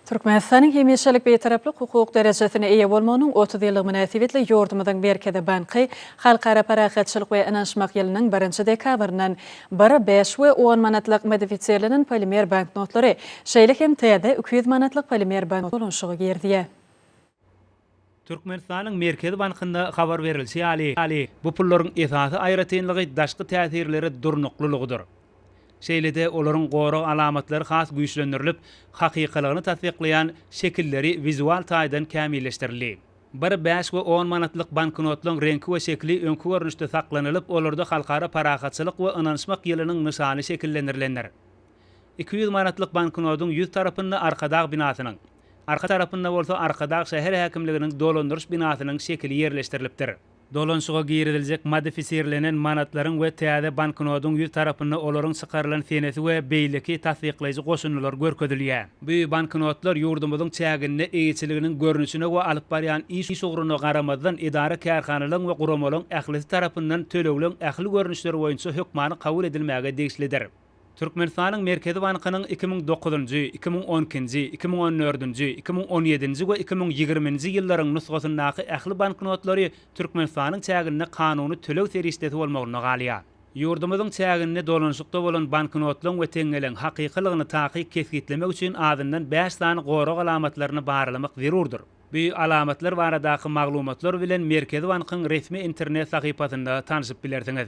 Türkmenistan'ın hemiyetçilik betaraflı hukuk derecesine iyi olmanın 30 yıllık münasebetli yordumudun Merkezi Bankı, Halkara Paraxatçılık ve Inançmak yılının 1. dekabrından 1-5 ve 10 manatlık modifiserlinin polimer banknotları, şeylik hem teyde 200 manatlık polimer banknot olunşuğu gerdiye. Türkmenistan'ın Merkezi Bankı'nda haber verilse ali bu pulların esası aýratynlygy daşky täsirleri durnuklulugydyr. Şeýlede olaryň goro alamatlary has güýçlendirilip, hakykalygyny tasdiklayan şekilleri vizual taýdan kämilleşdirildi. 1-5 we 10 manatlyk banknotlaryň rengi we şekli öňkü görnüşde saklanylyp, olarda halkara paraxatçylyk we ynançmak ýylynyň nyşany şekillendirilenler. 200 manatlyk banknotyň ýüz tarapynda arkadagy binasynyň, arka tarapynda bolsa arkadagy şäher häkimliginiň dolandyrış binasynyň şekli ýerleşdirilipdir. Dolanşyga giýeriljek modifiserlenen manatlaryň we täze banknotyň ýüz tarapynda olaryň çykarylan senesi we beýleki tasdiklaýjy goşunlar görkezilýär. Bu banknotlar ýurdumyzyň çäginde eýçiliginiň görnüşine we alyp barýan iş ugruny garamazdan idara kärhanalaryň we guramalaryň ählisi tarapyndan tölegilen ähli görnüşleri boýunça hökmany kabul edilmäge degişlidir. Türkmenistan'ın Merkezi Bankı'nın 2009-njy, 2012-njy, 2014-njy, 2017-njy we 2020-njy ýyllaryň nusgasyndaky ähli banknotlary Türkmenistan'ın çäginde kanuny tölew serişdeti bolmagyna galýar. Ýurdumyzyň çäginde dolanşykda bolan banknotlaryň we teňelen hakykylygyny takyp kesgitlemek üçin adyndan 5 sany goro alamatlaryny barlamak zerurdur. Bu alamatlar baradaky maglumatlar bilen Merkezi Bankıň resmi internet sahypasynda tanyşyp bilersiňiz.